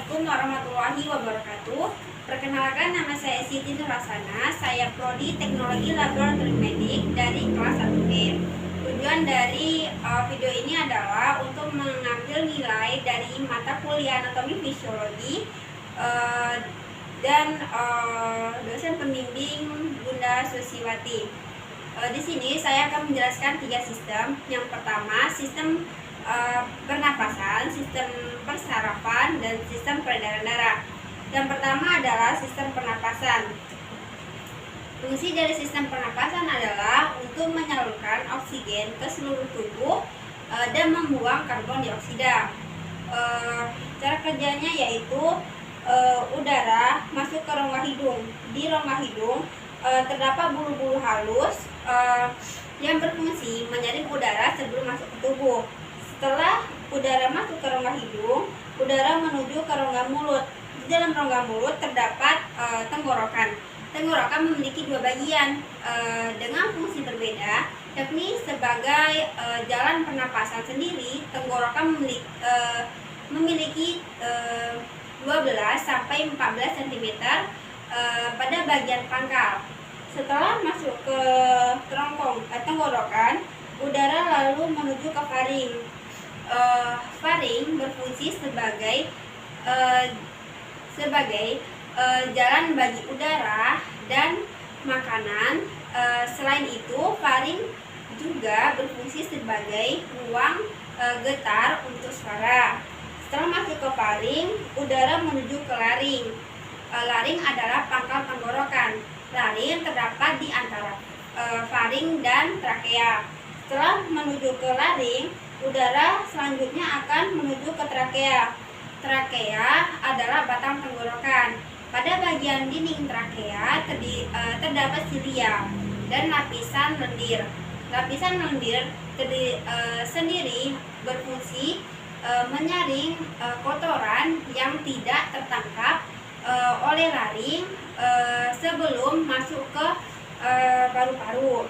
Assalamualaikum warahmatullahi wabarakatuh. Perkenalkan, nama saya Siti Nurasana. Saya Prodi Teknologi Laboratorium Medik dari kelas 1B. Tujuan dari video ini adalah untuk mengambil nilai dari mata kuliah anatomi fisiologi dan dosen pembimbing Bunda Susiwati. Di sini saya akan menjelaskan 3 sistem. Yang pertama, sistem pernapasan, sistem persarafan, dan sistem peredaran darah. Yang pertama adalah sistem pernapasan. Fungsi dari sistem pernapasan adalah untuk menyalurkan oksigen ke seluruh tubuh dan membuang karbon dioksida. Cara kerjanya yaitu udara masuk ke rongga hidung. Di rongga hidung terdapat bulu-bulu halus yang berfungsi menyaring udara sebelum masuk ke tubuh. Setelah udara masuk ke rongga hidung, udara menuju ke rongga mulut. Di dalam rongga mulut terdapat tenggorokan. Tenggorokan memiliki 2 bagian dengan fungsi berbeda, yakni sebagai jalan pernapasan sendiri. Tenggorokan memiliki 12 sampai 14 cm pada bagian pangkal. Setelah masuk ke tenggorokan, udara lalu menuju ke faring. Faring berfungsi sebagai jalan bagi udara dan makanan. Selain itu, faring juga berfungsi sebagai ruang getar untuk suara. Setelah masuk ke faring, udara menuju ke laring. Laring adalah pangkal tenggorokan. Laring terdapat di antara faring dan trakea. Setelah menuju ke laring, udara selanjutnya akan menuju ke trakea. Trakea adalah batang tenggorokan. Pada bagian dinding trakea terdapat silia dan lapisan lendir. Lapisan lendir sendiri berfungsi menyaring kotoran yang tidak tertangkap oleh laring sebelum masuk ke paru-paru.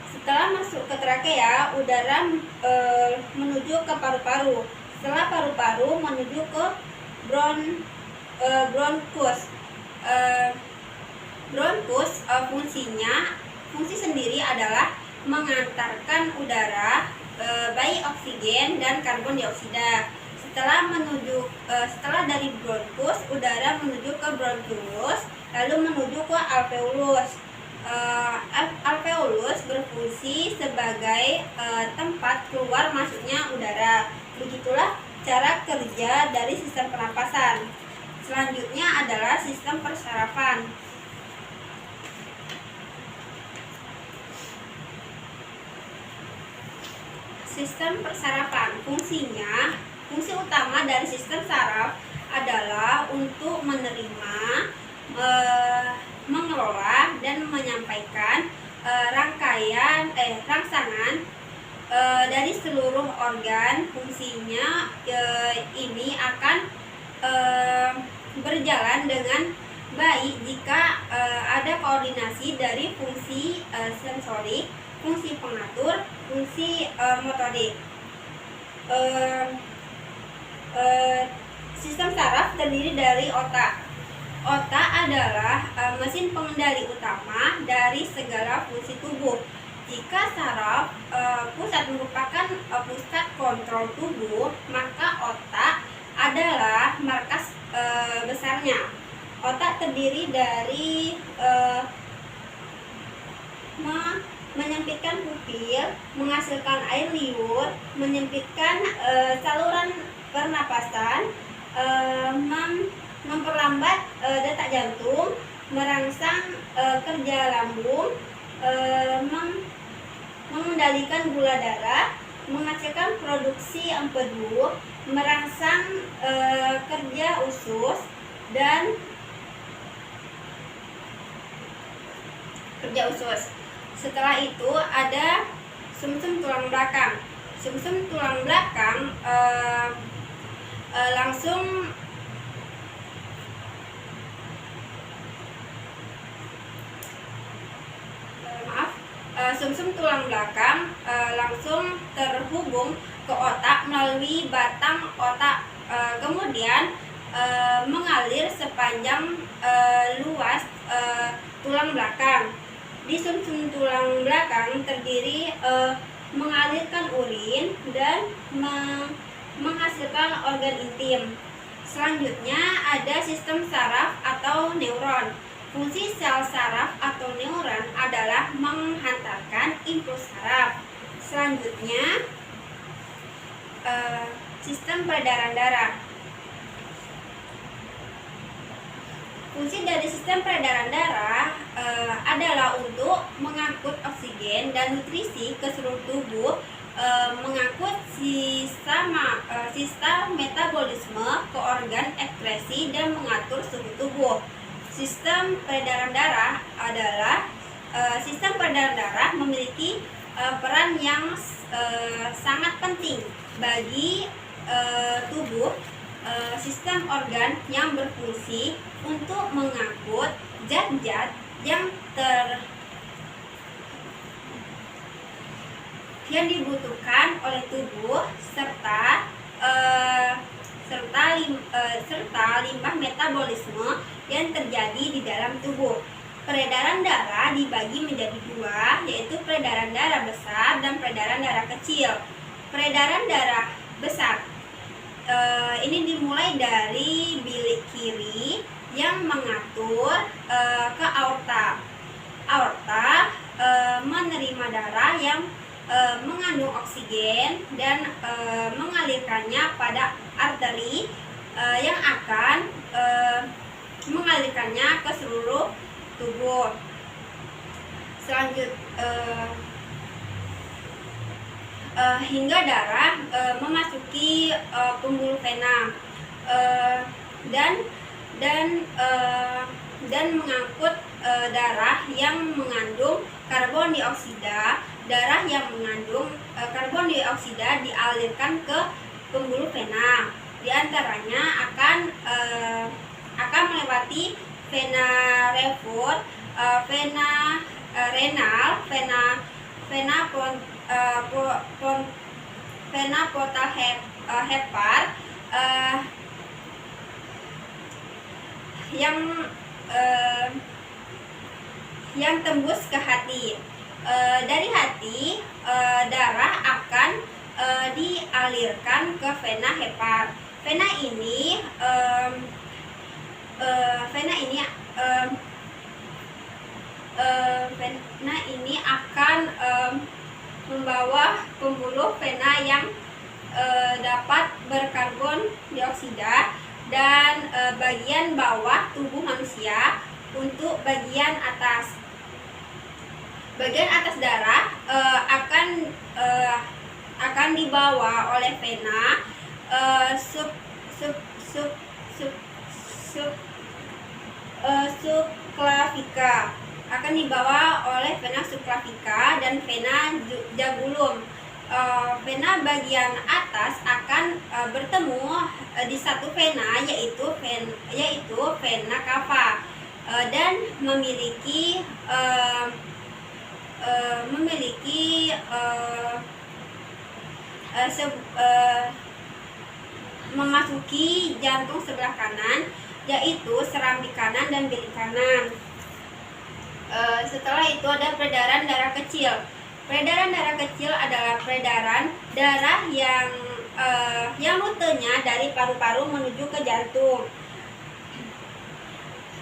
Setelah masuk ke trakea, udara menuju ke paru-paru. Setelah paru-paru menuju ke bronkus. Bronkus fungsi sendiri adalah mengantarkan udara, baik oksigen dan karbon dioksida. Setelah dari bronkus, udara menuju ke bronkiolus, lalu menuju ke alveolus. Alveolus berfungsi sebagai tempat keluar masuknya udara. Begitulah cara kerja dari sistem pernapasan. Selanjutnya adalah sistem persarafan. Sistem persarafan fungsi utama dari sistem saraf adalah untuk menerima, mengelola, dan menyampaikan rangsangan dari seluruh organ. Fungsinya ini akan berjalan dengan baik jika ada koordinasi dari fungsi sensorik, fungsi pengatur, fungsi motorik. Sistem saraf terdiri dari otak. Otak adalah mesin pengendali utama dari segala fungsi tubuh. Jika saraf pusat merupakan pusat kontrol tubuh, maka otak adalah markas besarnya. Otak terdiri dari menyempitkan pupil, menghasilkan air liur, menyempitkan saluran pernapasan, memperlambat detak jantung, merangsang kerja lambung, mengendalikan gula darah, menghasilkan produksi empedu, merangsang kerja usus dan kerja usus. Setelah itu ada sumsum tulang belakang. Sumsum tulang belakang langsung sumsum tulang belakang langsung terhubung ke otak melalui batang otak kemudian mengalir sepanjang luas tulang belakang. Di sumsum tulang belakang terdiri mengalirkan urin dan menghasilkan organ intim. Selanjutnya ada sistem saraf atau neuron. Fungsi sel saraf atau neuron adalah menghantarkan impuls saraf. Selanjutnya sistem peredaran darah. Fungsi dari sistem peredaran darah adalah untuk mengangkut oksigen dan nutrisi ke seluruh tubuh, mengangkut sisa metabolisme ke organ ekskresi dan mengatur suhu tubuh. Sistem peredaran darah memiliki peran yang sangat penting bagi tubuh. Sistem organ yang berfungsi untuk mengangkut zat-zat yang dibutuhkan oleh tubuh serta limbah metabolisme yang terjadi di dalam tubuh. Peredaran darah dibagi menjadi dua, yaitu peredaran darah besar dan peredaran darah kecil. Peredaran darah besar ini dimulai dari bilik kiri yang mengatur ke aorta. Aorta menerima darah yang mengandung oksigen dan mengalirkannya pada arteri yang akan mengalirkannya ke seluruh tubuh. Hingga darah memasuki pembuluh vena dan mengangkut darah yang mengandung karbon dioksida. Darah yang mengandung karbon dioksida dialirkan ke pembuluh vena. Di antaranya akan melewati vena refot, vena renal, vena portal hepar yang tembus ke hati. Dari hati darah akan dialirkan ke vena hepar. Vena ini akan membawa pembuluh vena yang dapat berkarbon dioksida dan bagian bawah tubuh manusia untuk bagian atas. Bagian atas darah akan dibawa oleh vena subclavica. Akan dibawa oleh vena subclavica dan vena jagulum. Vena bagian atas akan bertemu di satu vena, yaitu vena cava, dan memiliki memasuki jantung sebelah kanan, yaitu serambi kanan dan bilik kanan. Setelah itu ada peredaran darah kecil. Peredaran darah kecil adalah peredaran darah yang rutenya dari paru-paru menuju ke jantung.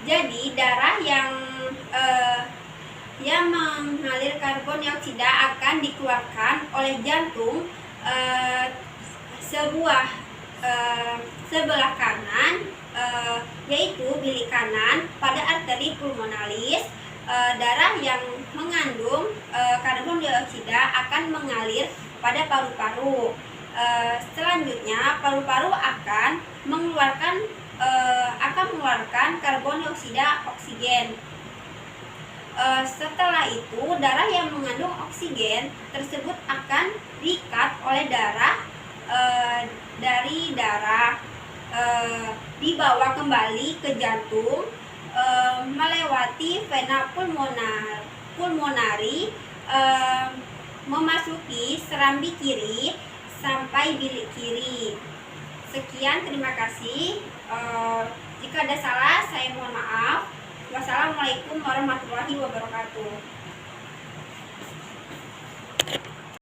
Jadi darah yang mengalir karbon dioksida akan dikeluarkan oleh jantung sebelah kanan, yaitu bilik kanan pada arteri pulmonalis. Darah yang mengandung karbon dioksida akan mengalir pada paru-paru. Selanjutnya paru-paru akan mengeluarkan karbon dioksida oksigen. Setelah itu darah yang mengandung oksigen tersebut akan diikat oleh darah dibawa kembali ke jantung, melewati vena pulmonari, memasuki serambi kiri sampai bilik kiri. Sekian, terima kasih. Jika ada salah, saya mohon maaf. Wassalamualaikum warahmatullahi wabarakatuh.